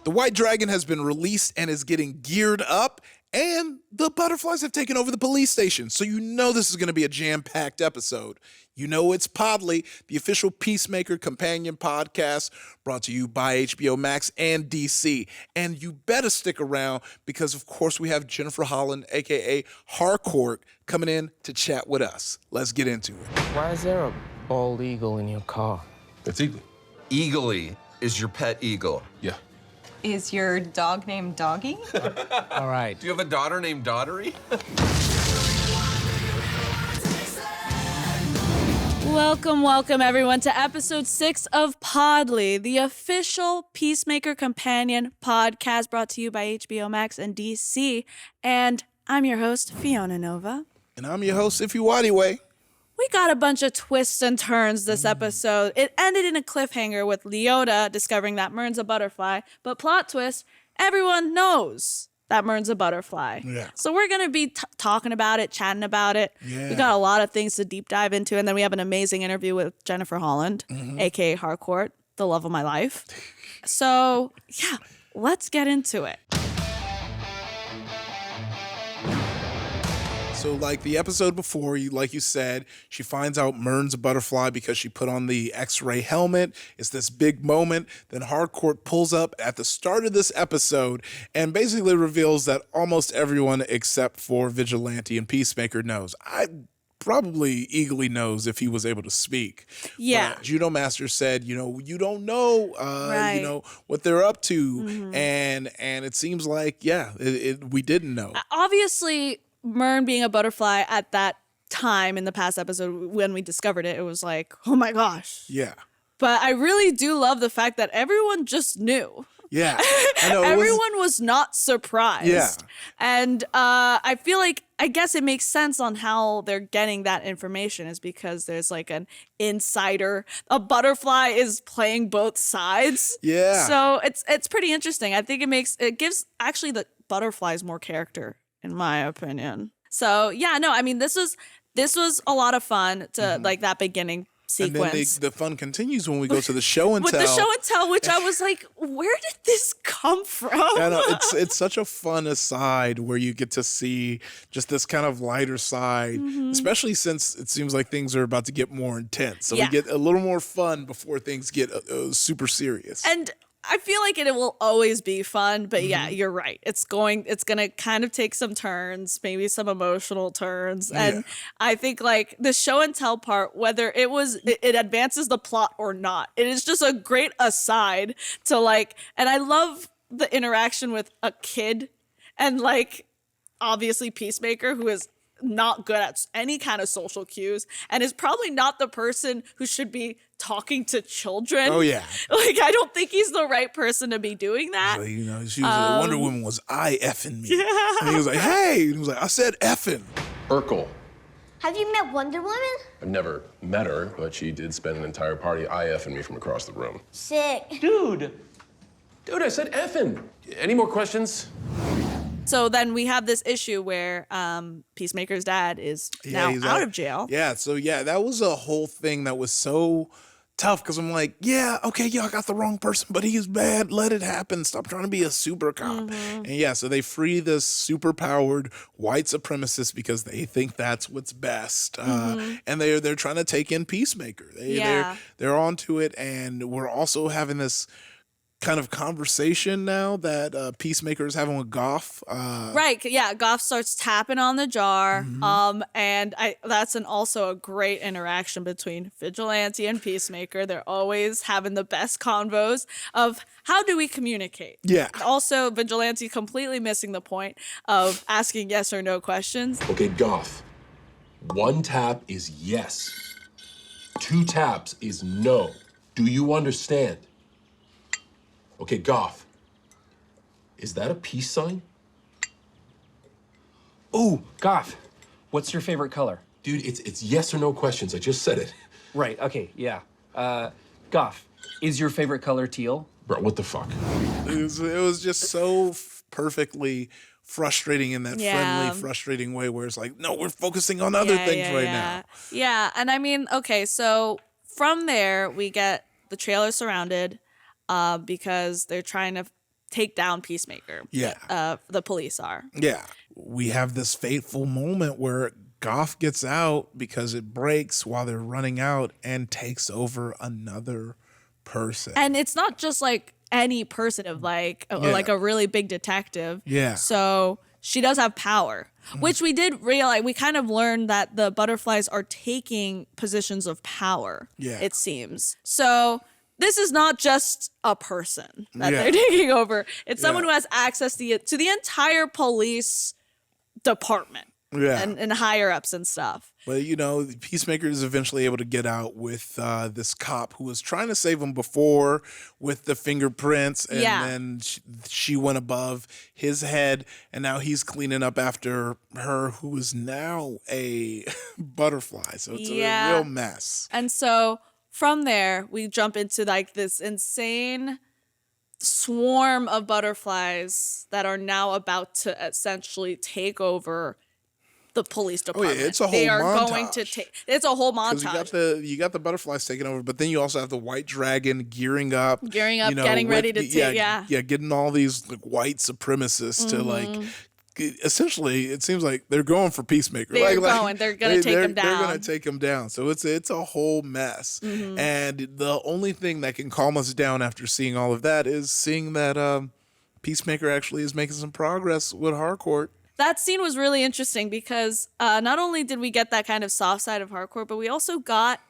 The White Dragon has been released and is getting geared up, and the butterflies have taken over the police station. So you know this is going to be a jam-packed episode. You know it's Podly, the official Peacemaker companion podcast brought to you by HBO Max and DC. And you better stick around because, of course, we have Jennifer Holland, a.k.a. Harcourt, coming in to chat with us. Let's get into it. Why is there a bald eagle in your car? It's Eagly. Eagly is your pet eagle. Yeah. Is your dog named Doggy? All right. Do you have a daughter named Daughtery? Welcome, everyone, to episode 6 of Podly, the official Peacemaker companion podcast brought to you by HBO Max and DC. And I'm your host, Fiona Nova. And I'm your host, Ify Nwadiwe. We got a bunch of twists and turns this episode. It ended in a cliffhanger with Leota discovering that Mern's a butterfly. But plot twist, everyone knows that Mern's a butterfly. Yeah. So we're going to be talking about it, chatting about it. Yeah. We got a lot of things to deep dive into. And then we have an amazing interview with Jennifer Holland, a.k.a. Harcourt, the love of my life. So, yeah, let's get into it. So like the episode before, like you said, she finds out Mern's a butterfly because she put on the X-ray helmet. It's this big moment. Then Harcourt pulls up at the start of this episode and basically reveals that almost everyone except for Vigilante and Peacemaker knows. I probably eagerly knows if he was able to speak. Yeah. But Judo Master said, you don't know, Right. what they're up to. And it seems like, we didn't know. Obviously, Mern being a butterfly at that time in the past episode when we discovered it, it was like, oh my gosh. Yeah. But I really do love the fact that everyone just knew. Yeah. I know. Everyone was not surprised. Yeah. And I feel like, I guess it makes sense on how they're getting that information is because there's like an insider. A butterfly is playing both sides. Yeah. So it's pretty interesting. I think it gives actually the butterflies more character, in my opinion. So yeah, no, I mean, this was a lot of fun to like that beginning sequence. And then the fun continues when we go to the show and with tell. the show and tell, which I was like, where did this come from? I know, it's such a fun aside where you get to see just this kind of lighter side, especially since it seems like things are about to get more intense. So we get a little more fun before things get super serious. And I feel like it will always be fun, but yeah, you're right. It's going to kind of take some turns, maybe some emotional turns. And I think like the show and tell part, whether it advances the plot or not, it is just a great aside to like, and I love the interaction with a kid and like obviously Peacemaker, who is not good at any kind of social cues and is probably not the person who should be talking to children. Oh yeah. Like I don't think he's the right person to be doing that. Like, she was Wonder Woman was I effing me. Yeah. And he was like, hey, and he was like, I said effing. Urkel. Have you met Wonder Woman? I've never met her, but she did spend an entire party I-effing me from across the room. Sick. Dude, I said effing. Any more questions? So then we have this issue where Peacemaker's dad is now out of jail. Yeah, so that was a whole thing that was so tough because I'm like, I got the wrong person, but he's bad. Let it happen. Stop trying to be a super cop. And so they free this super powered white supremacist because they think that's what's best. And they're trying to take in Peacemaker. They're onto it, and we're also having this kind of conversation now that Peacemaker is having with Goff. Right, yeah, Goff starts tapping on the jar, and that's also a great interaction between Vigilante and Peacemaker. They're always having the best convos of how do we communicate. Yeah. Also, Vigilante completely missing the point of asking yes or no questions. Okay, Goff. 1 tap is yes. 2 taps is no. Do you understand? Okay, Goff, is that a peace sign? Ooh, Goff, what's your favorite color? Dude, it's yes or no questions. I just said it. Right, okay, yeah. Goff, is your favorite color teal? Bro, what the fuck? It was just so perfectly frustrating in that friendly, frustrating way where it's like, no, we're focusing on other things right now. Yeah, and I mean, okay, so from there, we get the trailer surrounded because they're trying to take down Peacemaker. Yeah. The police are. Yeah. We have this fateful moment where Goff gets out because it breaks while they're running out and takes over another person. And it's not just like any person of like a really big detective. Yeah. So she does have power, which we did realize. We kind of learned that the butterflies are taking positions of power, it seems. So this is not just a person that they're taking over. It's someone who has access to the entire police department and higher ups and stuff. But, you know, Peacemaker is eventually able to get out with this cop who was trying to save him before with the fingerprints. And then she went above his head. And now he's cleaning up after her, who is now a butterfly. So it's a real mess. And so from there, we jump into like this insane swarm of butterflies that are now about to essentially take over the police department. It's a whole they are montage. going to take. It's a whole montage. You got the butterflies taking over, but then you also have the white dragon gearing up, getting ready to take. Getting all these like white supremacists to like. Essentially, it seems like they're going for Peacemaker. They're going to take him down. They're going to take him down. So it's a whole mess. And the only thing that can calm us down after seeing all of that is seeing that Peacemaker actually is making some progress with Harcourt. That scene was really interesting because not only did we get that kind of soft side of Harcourt, but we also got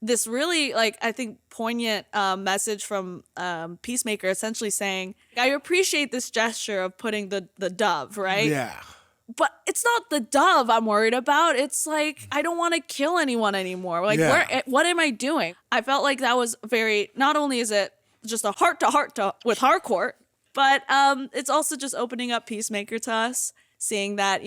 this really, like, I think, poignant message from Peacemaker essentially saying, I appreciate this gesture of putting the dove, right? Yeah. But it's not the dove I'm worried about. It's like, I don't want to kill anyone anymore. Like, what am I doing? I felt like that was very, not only is it just a heart-to-heart with Harcourt, but it's also just opening up Peacemaker to us. Seeing that,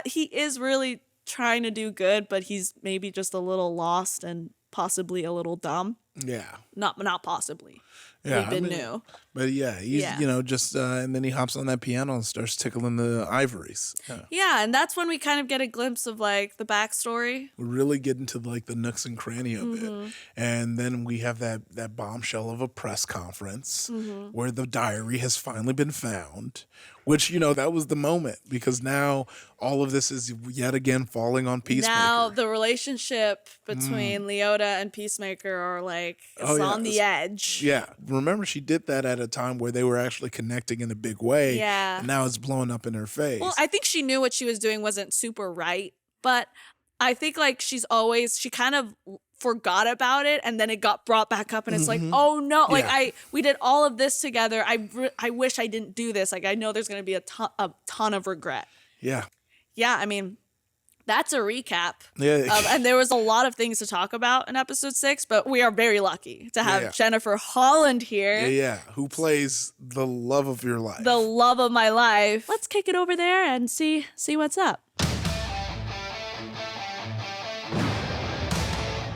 he is really trying to do good, but he's maybe just a little lost and possibly a little dumb. Yeah. Not possibly. Yeah. We've been new. But he's, just, and then he hops on that piano and starts tickling the ivories. Yeah, and that's when we kind of get a glimpse of, like, the backstory. We really get into, like, the nooks and cranny of it. And then we have that bombshell of a press conference where the diary has finally been found, which, that was the moment because now all of this is yet again falling on Peacemaker. Now the relationship between Leota and Peacemaker are, like, on the edge. Yeah. Remember, she did that at a time where they were actually connecting in a big way. Yeah. And now it's blowing up in her face. Well, I think she knew what she was doing wasn't super right, but I think like she kind of forgot about it and then it got brought back up and it's like, oh no, like we did all of this together. I wish I didn't do this. Like I know there's going to be a ton of regret. Yeah. Yeah. I mean, that's a recap. Yeah. And there was a lot of things to talk about in episode 6, but we are very lucky to have Jennifer Holland here. Yeah. Who plays the love of your life. The love of my life. Let's kick it over there and see what's up.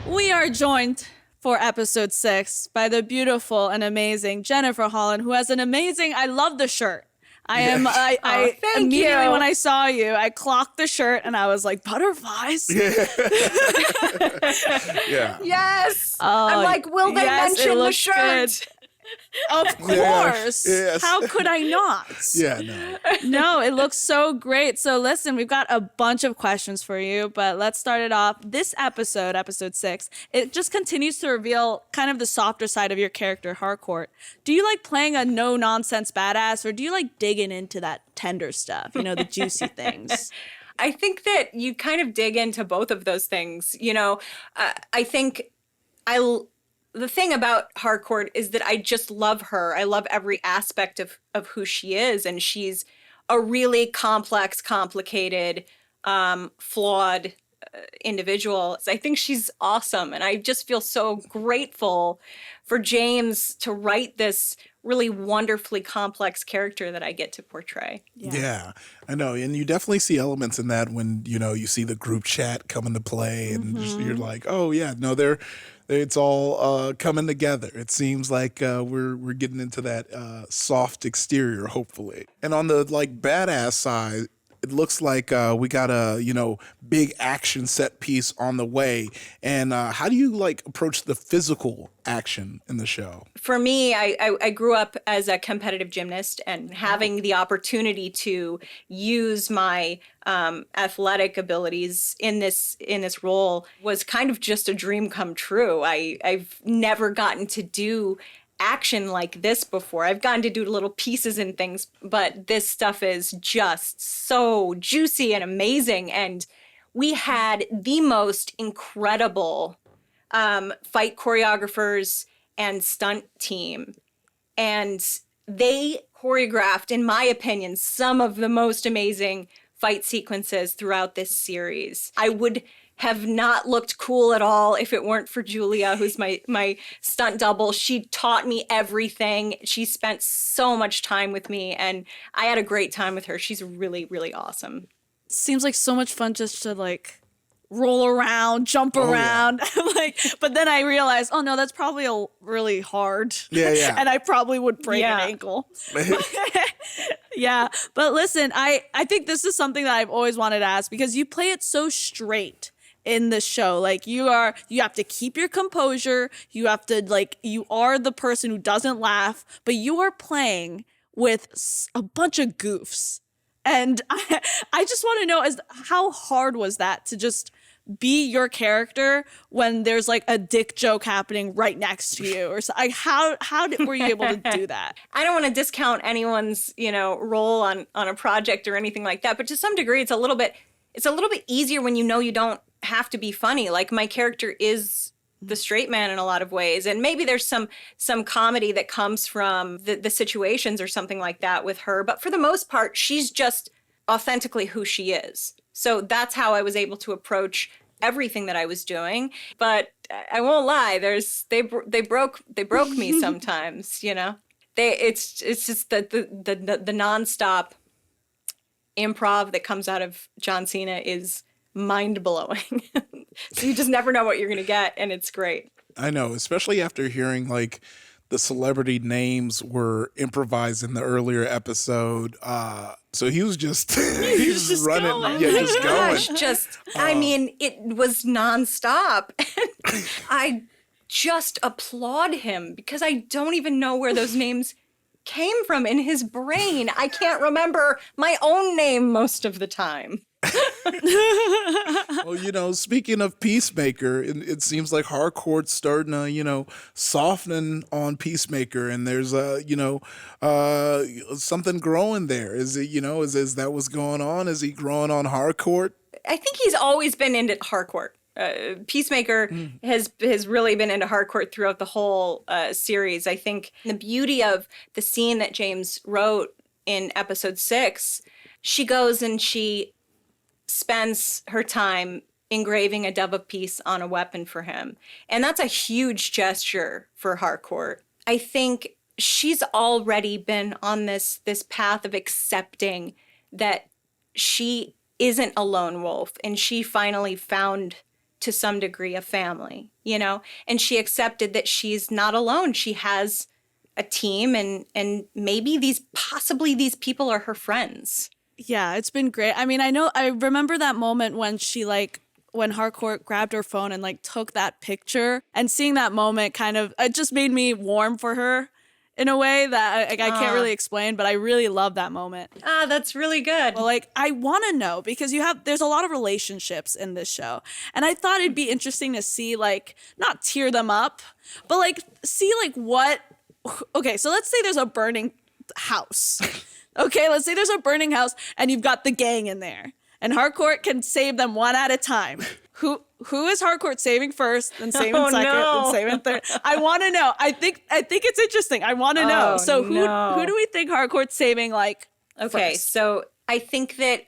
We are joined for episode 6 by the beautiful and amazing Jennifer Holland, who has an amazing, I love the shirt. I immediately when I saw you, I clocked the shirt and I was like, butterflies. Yeah. Yes. I'm like, will they mention the shirt? Good. Of course. Yes. How could I not? Yeah, no. No, it looks so great. So listen, we've got a bunch of questions for you, but let's start it off. This episode 6, it just continues to reveal kind of the softer side of your character, Harcourt. Do you like playing a no-nonsense badass, or do you like digging into that tender stuff, the juicy things? I think that you kind of dig into both of those things. I think the thing about Harcourt is that I just love her. I love every aspect of who she is. And she's a really complex, complicated, flawed individual. I think she's awesome. And I just feel so grateful for James to write this really wonderfully complex character that I get to portray. Yeah, I know. And you definitely see elements in that when, you see the group chat come into play and just, you're like, oh yeah, no, it's all coming together. It seems like we're getting into that soft exterior, hopefully. And on the like badass side, it looks like we got a, big action set piece on the way. And how do you like approach the physical action in the show? For me, I grew up as a competitive gymnast, and having the opportunity to use my athletic abilities in this role was kind of just a dream come true. I've never gotten to do action like this before. I've gotten to do little pieces and things, but this stuff is just so juicy and amazing. And we had the most incredible fight choreographers and stunt team. And they choreographed, in my opinion, some of the most amazing fight sequences throughout this series. I would have not looked cool at all if it weren't for Julia, who's my stunt double. She taught me everything. She spent so much time with me, and I had a great time with her. She's really, really awesome. Seems like so much fun just to like roll around, jump around. Yeah. But then I realized, oh no, that's probably really hard. Yeah. And I probably would break an ankle. Yeah. But listen, I think this is something that I've always wanted to ask, because you play it so straight in the show. Like you have to keep your composure. You have to you are the person who doesn't laugh, but you are playing with a bunch of goofs. And I just want to know, how hard was that to just be your character when there's like a dick joke happening right next to you, or so? Like how were you able to do that? I don't want to discount anyone's role on a project or anything like that, but to some degree, it's a little bit easier when you don't have to be funny. Like my character is the straight man in a lot of ways, and maybe there's some comedy that comes from the situations or something like that with her, but for the most part, she's just authentically who she is. So that's how I was able to approach everything that I was doing. But I won't lie, they broke me sometimes. It's just the nonstop improv that comes out of John Cena is mind-blowing. So you just never know what you're going to get, and it's great. I know, especially after hearing like the celebrity names were improvised in the earlier episode. So he was just he was just running, going. Just going. Gosh, I mean, it was nonstop. I just applaud him because I don't even know where those names came from in his brain. I can't remember my own name most of the time. Well, speaking of Peacemaker, it seems like Harcourt's starting to, soften on Peacemaker, and there's something growing there. Is it, is that what's going on? Is he growing on Harcourt? I think he's always been into Harcourt. Peacemaker has really been into Harcourt throughout the whole series. I think the beauty of the scene that James wrote in episode 6, she goes and she spends her time engraving a dove of peace on a weapon for him. And that's a huge gesture for Harcourt. I think she's already been on this path of accepting that she isn't a lone wolf, and she finally found, to some degree, a family, and she accepted that she's not alone. She has a team, and maybe these people are her friends. Yeah, it's been great. I mean, I remember that moment when she when Harcourt grabbed her phone and took that picture, and seeing that moment it just made me warm for her in a way that I can't really explain, but I really love that moment. That's really good. Well, I want to know, because there's a lot of relationships in this show, and I thought it'd be interesting to see, not tear them up, but see what, okay, so let's say there's a burning house. Okay, let's say there's a burning house and you've got the gang in there, and Harcourt can save them one at a time. Who is Harcourt saving first, then saving second, then saving third? I want to know. I think it's interesting. I want to know. So who do we think Harcourt's saving Okay, first? So I think that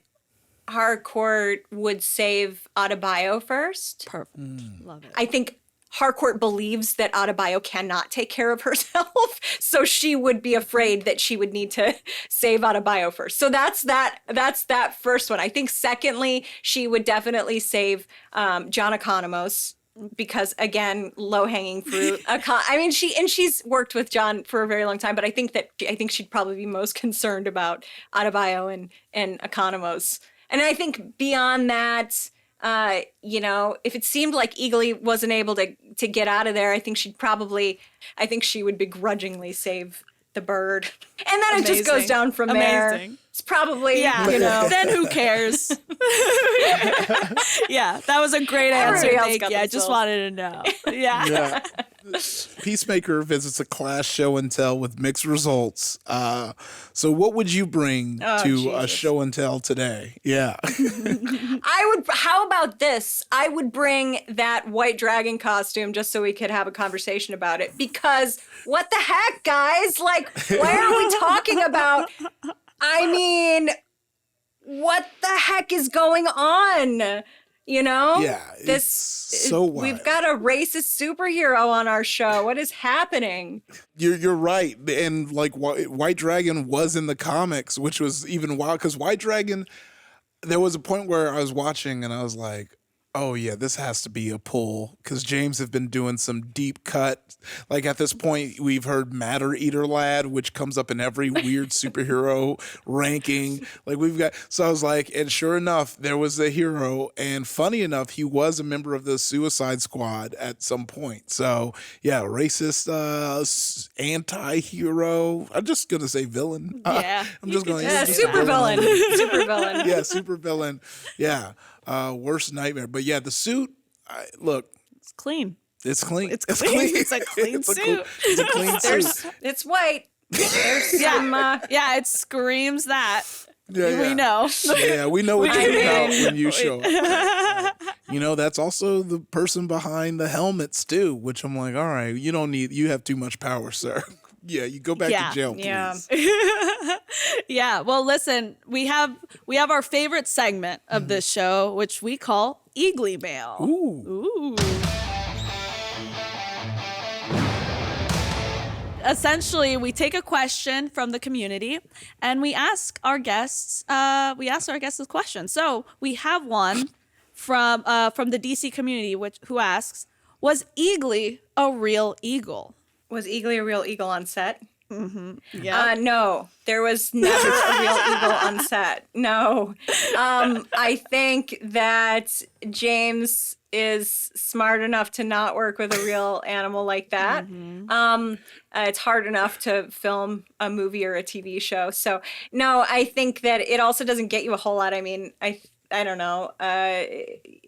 Harcourt would save Adebayo first. Perfect. Love it. I think Harcourt believes that Adebayo cannot take care of herself, so she would be afraid that she would need to save Adebayo first. So that's that first one. I think secondly, she would definitely save John Economos, because again, low hanging fruit. I mean, she's worked with John for a very long time, but I think she'd probably be most concerned about Adebayo and Economos. And I think beyond that, if it seemed like Eagly wasn't able to get out of there, I think she would begrudgingly save the bird. And then it just goes down from there. It's probably, Then who cares? Yeah, that was a great answer. Thank you. I just wanted to know. Yeah. Peacemaker visits a class show and tell with mixed results. So what would you bring to a show and tell today? Yeah. How about this? I would bring that white dragon costume just so we could have a conversation about it. Because what the heck, guys? Like, why are we talking about... I mean, what the heck is going on? Yeah, it's so wild. We've got a racist superhero on our show. What is happening? You're right, and like White Dragon was in the comics, which was even wild because White Dragon. There was a point where I was watching and I was like, oh yeah, this has to be a pull because James have been doing some deep cut. Like at this point, we've heard Matter Eater Lad, which comes up in every weird superhero ranking. Like so I was like, and sure enough, there was a hero, and funny enough, he was a member of the Suicide Squad at some point. So yeah, racist, anti-hero. I'm just gonna say villain. Yeah, I'm just going. Yeah, super villain. Yeah, super villain. Yeah. Worst nightmare. But yeah, the suit, look. It's clean. It's clean. It's clean. It's a clean suit. It's a clean suit. It's white. There's some, yeah, it screams that. Yeah. We know. Yeah, we know what you're about when you show up. That's also the person behind the helmets too, which I'm like, all right, you have too much power, sir. Yeah, you go back to jail, please. Yeah. Yeah. Well, listen, we have our favorite segment of this show, which we call Eagly Mail. Ooh. Essentially, we take a question from the community and we ask our guests. This question. So we have one from the DC community, who asks, "Was Eagly a real eagle?" Was Eagly a real eagle on set? Mm-hmm. Yeah. No, there was never a real eagle on set. No. I think that James is smart enough to not work with a real animal like that. Mm-hmm. It's hard enough to film a movie or a TV show. So, no, I think that it also doesn't get you a whole lot. I mean, I don't know,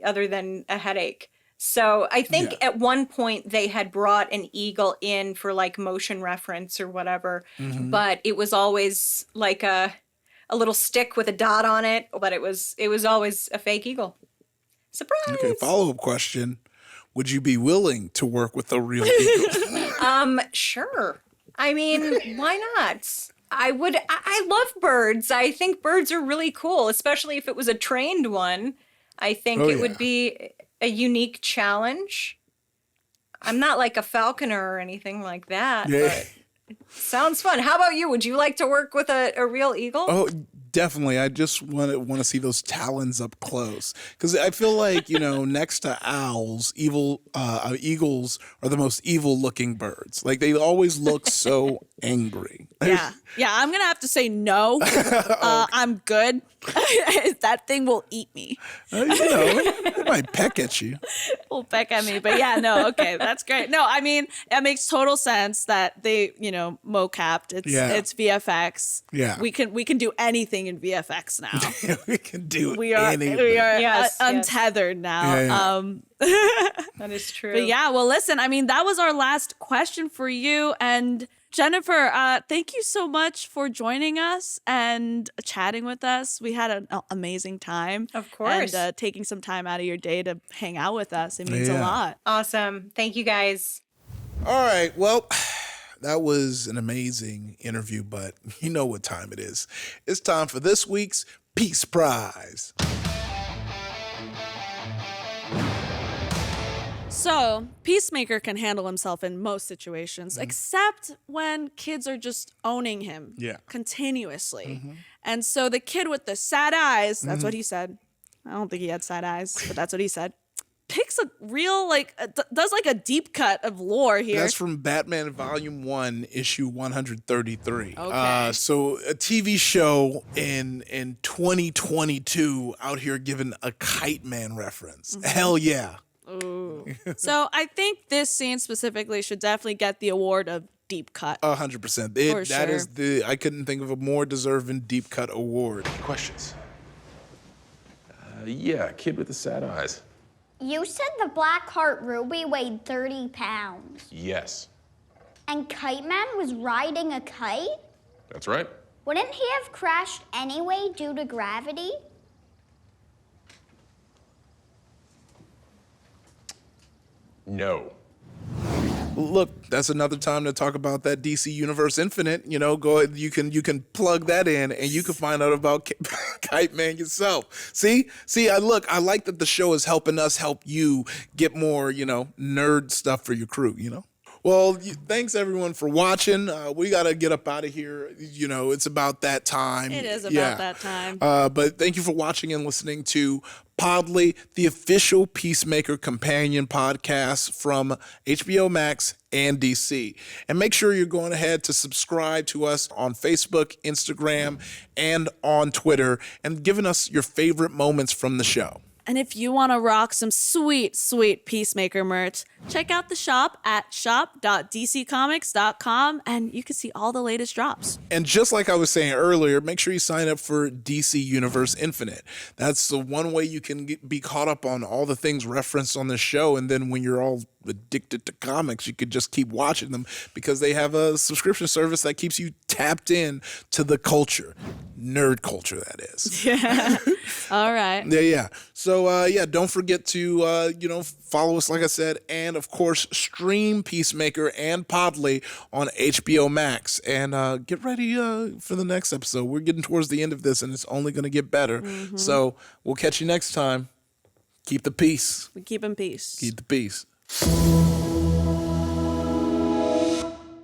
other than a headache. So I think at one point they had brought an eagle in for like motion reference or whatever, but it was always like a little stick with a dot on it, but it was always a fake eagle. Surprise! Okay, follow-up question. Would you be willing to work with a real eagle? Sure. I mean, why not? I would. I love birds. I think birds are really cool, especially if it was a trained one. I think it would be a unique challenge. I'm not like a falconer or anything like that, but it sounds fun. How about you? Would you like to work with a real eagle? Oh, definitely. I just want to see those talons up close because I feel like, next to owls, eagles are the most evil-looking birds. Like they always look so angry. Yeah, I'm gonna have to say no. I'm good. That thing will eat me. It might peck at you. Will peck at me, but yeah, no, okay, that's great. No, I mean it makes total sense that they, mocapped. It's VFX. Yeah, we can do anything in VFX now. We can do. We are untethered now. Yeah. That is true. But yeah, well, listen. I mean, that was our last question for you, and Jennifer, thank you so much for joining us and chatting with us. We had an amazing time. Of course. And taking some time out of your day to hang out with us. It means a lot. Awesome. Thank you, guys. All right. Well, that was an amazing interview, but you know what time it is. It's time for this week's Peace Prize. So, Peacemaker can handle himself in most situations, except when kids are just owning him continuously. And so the kid with the sad eyes, that's what he said. I don't think he had sad eyes, but that's what he said. picks a real does like a deep cut of lore here. That's from Batman Volume 1, issue 133. Okay. So a TV show in 2022 out here giving a Kite Man reference. Hell yeah. Ooh. So I think this scene specifically should definitely get the award of deep cut. 100%. That is I couldn't think of a more deserving deep cut award. Questions? Yeah, kid with the sad eyes. You said the Black Heart Ruby weighed 30 pounds. Yes, And Kite Man was riding a kite? that's right. Wouldn't he have crashed anyway due to gravity? No. Look, that's another time to talk about that DC Universe Infinite. You know, you can plug that in and you can find out about Kite Man yourself. See, I like that the show is helping us help you get more, nerd stuff for your crew, Well, thanks everyone for watching. We got to get up out of here. It's about that time. It is about that time. But thank you for watching and listening to Podly, the official Peacemaker companion podcast from HBO Max and DC. And make sure you're going ahead to subscribe to us on Facebook, Instagram, and on Twitter, and giving us your favorite moments from the show. And if you want to rock some sweet, sweet Peacemaker merch, check out the shop at shop.dccomics.com and you can see all the latest drops. And just like I was saying earlier, make sure you sign up for DC Universe Infinite. That's the one way you can be caught up on all the things referenced on the show. And then when you're all addicted to comics, you could just keep watching them because they have a subscription service that keeps you tapped in to the culture. Nerd culture, that is. Yeah. All right. Yeah. So, don't forget to, follow us, like I said, and, of course, stream Peacemaker and Podly on HBO Max. And get ready for the next episode. We're getting towards the end of this, and it's only going to get better. So we'll catch you next time. Keep the peace. We keep in peace. Keep the peace.